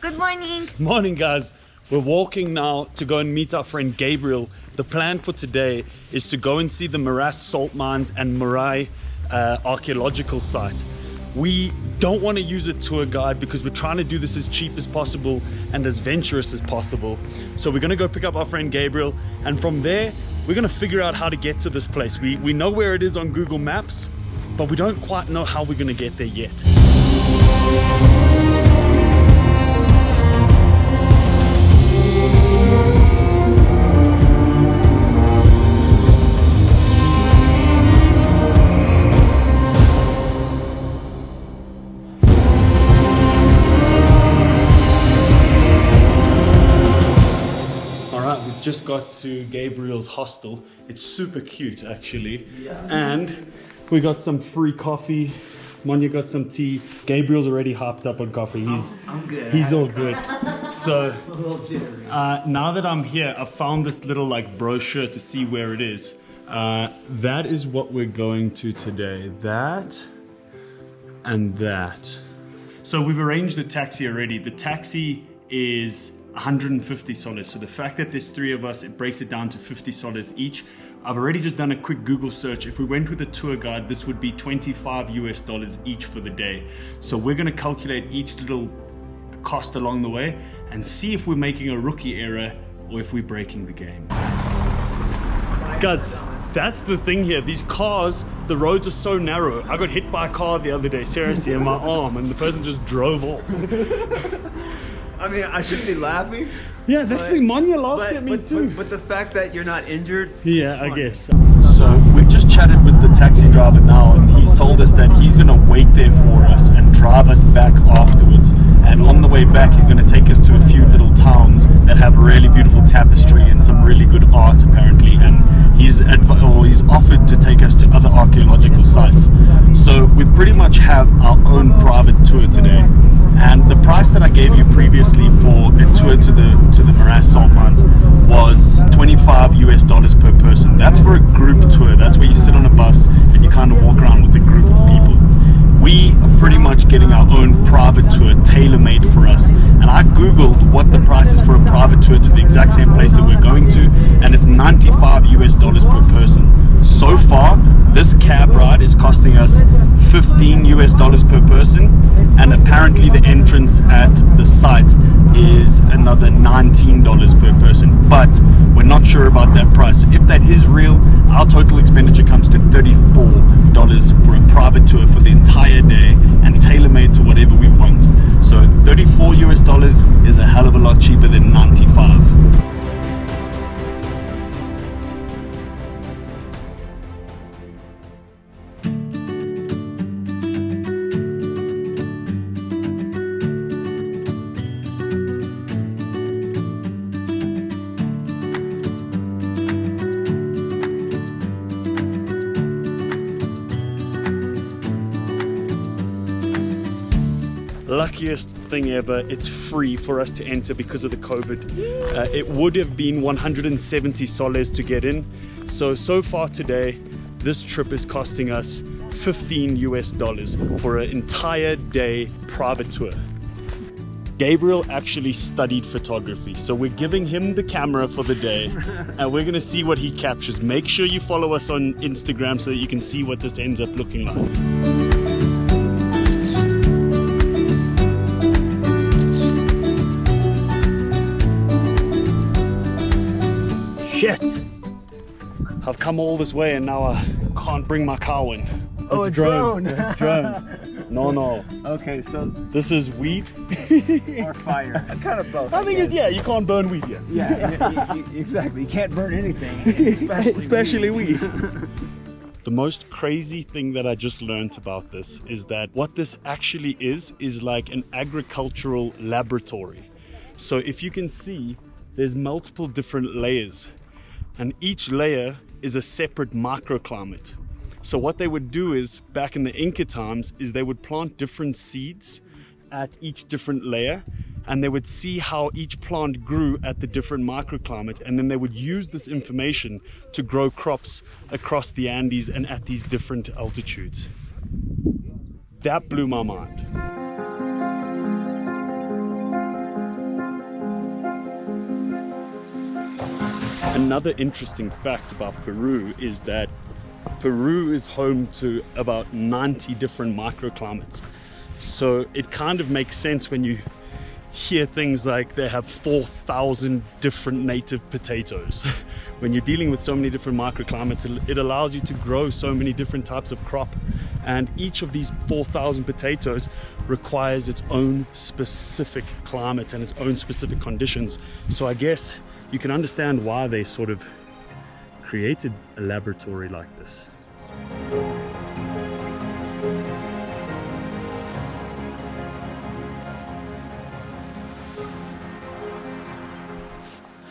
Good morning. Morning, guys. We're walking now to go and meet our friend Gabriel. The plan for today is to go and see the Maras salt mines and Moray archaeological site. We don't want to use a tour guide because we're trying to do this as cheap as possible and as venturous as possible. So we're going to go pick up our friend Gabriel, and from there we're going to figure out how to get to this place. We know where it is on Google Maps, but we don't quite know how we're going to get there yet. Just got to Gabriels Hostel. It's super cute actually. Yeah. And we got some free coffee. Monya got some tea. Gabriel's already hopped up on coffee. I'm good. He's all good. So a little jittery. Now that I'm here, I found this little like brochure to see where it is. That is what we're going to today. That and that. So we've arranged the taxi already. The taxi is 150 soles. So the fact that there's three of us, it breaks it down to 50 soles each. I've already just done a quick Google search. If we went with a tour guide, this would be $25 US each for the day. So we're going to calculate each little cost along the way and see if we're making a rookie error or if we're breaking the game. Guys, that's the thing here. These cars, the roads are so narrow. I got hit by a car the other day, seriously, in my arm, and the person just drove off. I mean, I shouldn't be laughing. Yeah, that's the Monya laughed at me too. But the fact that you're not injured. Yeah, I guess. So we've just chatted with the taxi driver now, and he's told us that he's gonna wait there for us and drive us back afterwards. And on the way back, he's gonna take us to a few little towns that have really beautiful tapestry and some really good art apparently. And he's offered to take us to other archaeological sites. So we pretty much have our own private tour today. And the price that I gave you previously for a tour to the Maras salt mines was $25 US per person. That's for a group tour. That's where you sit on a bus and you kind of walk around with a group of people. We are pretty much getting our own private tour tailor-made for us. And I googled what the price is for a private tour to the exact same place that we're going to, and it's $95 US per person. So far, this cab ride is costing us $15 US per person, and apparently the entrance at the site is another $19 per person, but we're not sure about that price. If that is real, our total expenditure comes to $34 for a private tour for the entire day and tailor-made to whatever we want. So $34 US is a hell of a lot cheaper than 95. Luckiest thing ever, it's free for us to enter because of the COVID. It would have been 170 soles to get in. So far today, this trip is costing us $15 US for an entire day private tour. Gabriel actually studied photography, so we're giving him the camera for the day and we're gonna see what he captures. Make sure you follow us on Instagram so that you can see what this ends up looking like. Shit! I've come all this way and now I can't bring my car in. Oh, it's a drone! It's drone. No. Okay, so this is weed. or fire. Kind of both. I think it's, yeah, you can't burn weed yet. Yeah, exactly. You can't burn anything, especially weed. The most crazy thing that I just learned about this is that what this actually is like an agricultural laboratory. So if you can see, there's multiple different layers, and each layer is a separate microclimate. So what they would do is, back in the Inca times, is they would plant different seeds at each different layer, and they would see how each plant grew at the different microclimate, and then they would use this information to grow crops across the Andes and at these different altitudes. That blew my mind. Another interesting fact about Peru is that Peru is home to about 90 different microclimates. So it kind of makes sense when you hear things like they have 4,000 different native potatoes. When you're dealing with so many different microclimates, it allows you to grow so many different types of crop, and each of these 4,000 potatoes requires its own specific climate and its own specific conditions. So I guess you can understand why they sort of created a laboratory like this.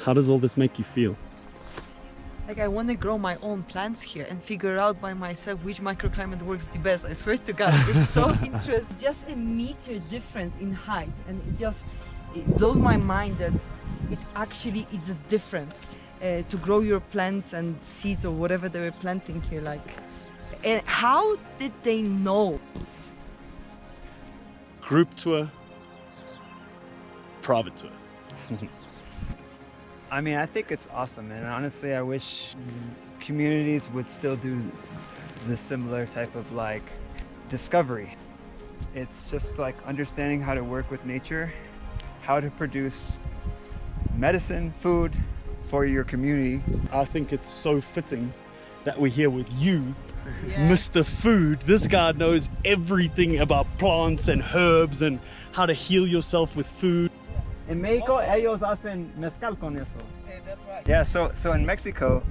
How does all this make you feel? Like, I want to grow my own plants here and figure out by myself which microclimate works the best. I swear to God, it's so interesting. Just a meter difference in height, and it blows my mind that it's a difference to grow your plants and seeds or whatever they were planting here. Like, and how did they know? Group tour, private tour. I mean, I think it's awesome, and honestly, I wish communities would still do this similar type of like discovery. It's just like understanding how to work with nature, how to produce medicine, food for your community. I think it's so fitting that we're here with you, Yeah. Mr. Food. This guy knows everything about plants and herbs and how to heal yourself with food. En México, ellos hacen mezcal con eso. Okay, that's right. Yeah, so in Mexico,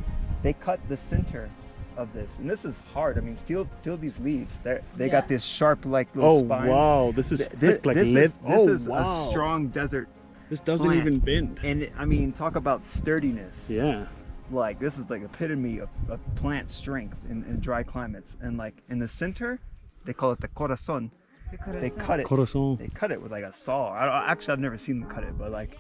they cut the center of this, and this is hard. I mean, feel these leaves. They got this sharp like little spines. Wow, this is thick like lead. This Oh, is wow. a strong desert This doesn't plant. even bend. And I mean, talk about sturdiness. Yeah. Like, this is like epitome of plant strength in dry climates. And like in the center, they call it the corazon. They cut it. Corazon. They cut it with like a saw. Actually, I've never seen them cut it, but like,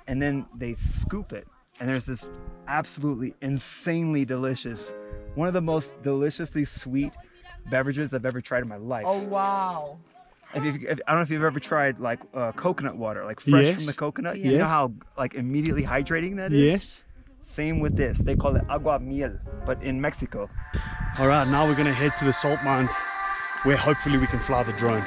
and then they scoop it, and there's this absolutely insanely delicious, one of the most deliciously sweet beverages I've ever tried in my life. Oh wow. I don't know if you've ever tried like coconut water, like fresh Yes. from the coconut. Yeah. You know how like immediately hydrating that is? Yes. Same with this. They call it agua miel, but in Mexico. All right, now we're gonna head to the salt mines, where hopefully we can fly the drone.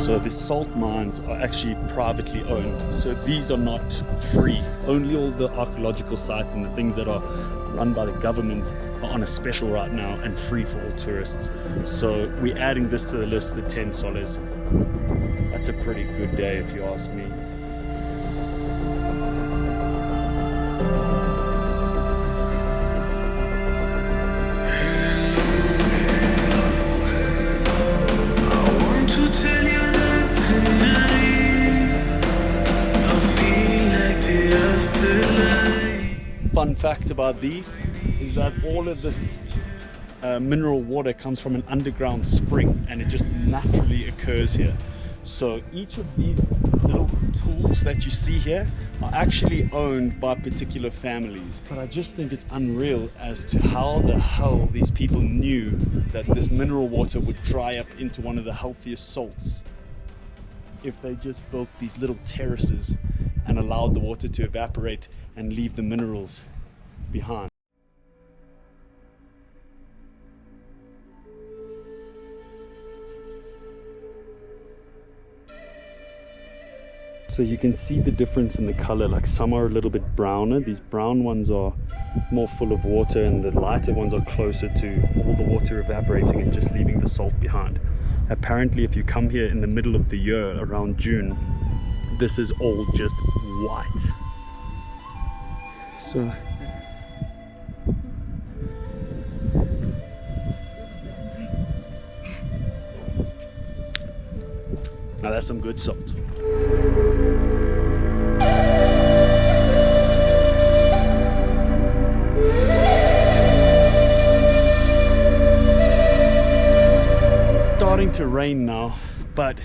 So the salt mines are actually privately owned. So these are not free. Only all the archaeological sites and the things that are run by the government are on a special right now and free for all tourists. So we're adding this to the list, the 10 soles. That's a pretty good day if you ask me. Fun fact about these is that all of this mineral water comes from an underground spring, and it just naturally occurs here. So each of these little pools that you see here are actually owned by particular families. But I just think it's unreal as to how the hell these people knew that this mineral water would dry up into one of the healthiest salts if they just built these little terraces and allowed the water to evaporate and leave the minerals behind. So you can see the difference in the color, like some are a little bit browner. These brown ones are more full of water, and the lighter ones are closer to all the water evaporating and just leaving the salt behind. Apparently if you come here in the middle of the year, around June, this is all just white. So now that's some good salt. Starting to rain now, but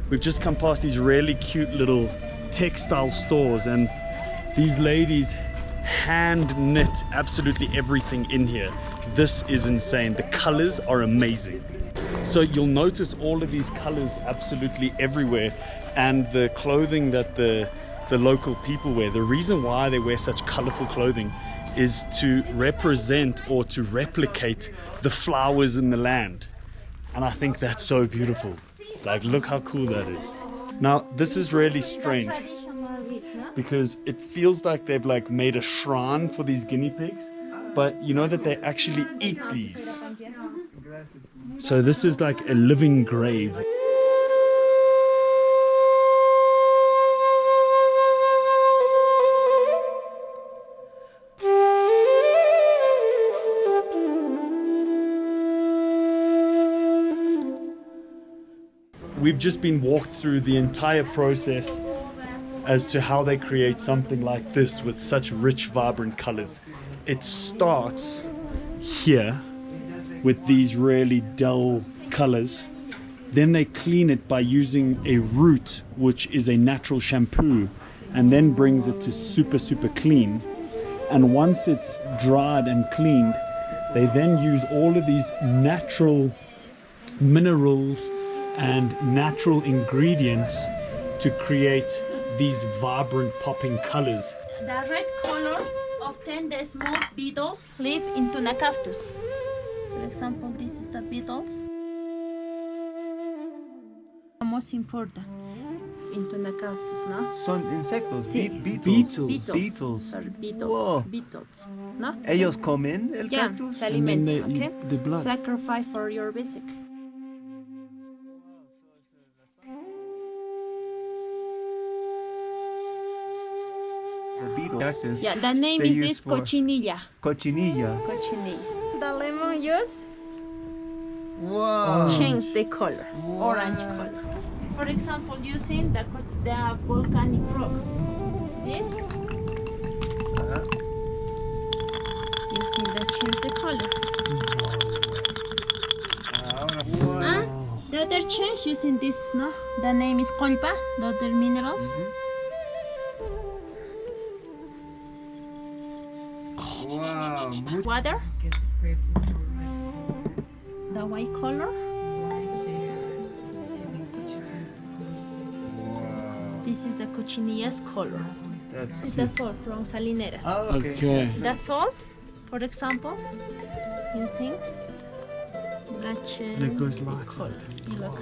we've just come past these really cute little textile stores, and these ladies hand knit absolutely everything in here. This is insane. The colors are amazing. So you'll notice all of these colors absolutely everywhere, and the clothing that the local people wear. The reason why they wear such colorful clothing is to represent or to replicate the flowers in the land. And I think that's so beautiful. Like, look how cool that is. Now, this is really strange because it feels like they've like made a shrine for these guinea pigs, but you know that they actually eat these. So this is like a living grave. We've just been walked through the entire process as to how they create something like this with such rich, vibrant colors. It starts here with these really dull colors. Then they clean it by using a root, which is a natural shampoo, and then brings it to super clean. And once it's dried and cleaned, they then use all of these natural minerals and natural ingredients to create these vibrant popping colors. The red color, often the small beetles live into the cactus. For example, this is the beetles. The most important into the cactus, no? Son insectos, Sí. beetles. Sorry, beetles. Wow. Beetles, no? Ellos comen el Yeah, cactus. se alimentan, And then they okay? eat the blood. Sacrifice for your basic. Beetle cactus. Yeah, the name they is use this for cochinilla. cochinilla. Cochinilla. The lemon juice Wow. change the color, orange color. For example, using the volcanic rock. This, you see that change the color. The other change using this, no? The name is colpa, the other minerals. Wow. Water, the white color. This is the cochinilla's color. That's This is the salt from salineras. oh, okay. Okay. The salt, for example, using And it goes lighter. color. You look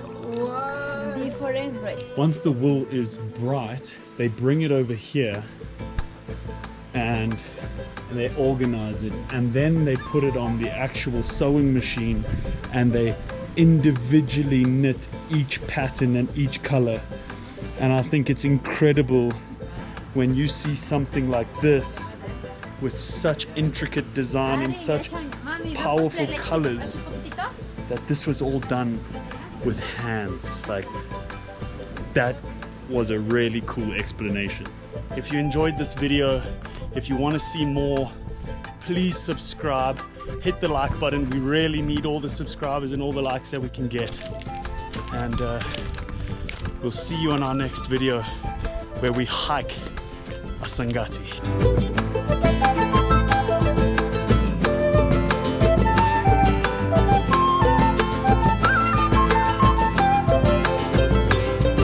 different red. Once the wool is bright, they bring it over here and they organize it, and then they put it on the actual sewing machine and they individually knit each pattern and each color. And I think it's incredible when you see something like this with such intricate design and such powerful colors, that this was all done with hands. Like, that was a really cool explanation. If you enjoyed this video, if you want to see more, please subscribe, hit the like button. We really need all the subscribers and all the likes that we can get. And we'll see you on our next video where we hike Asangati.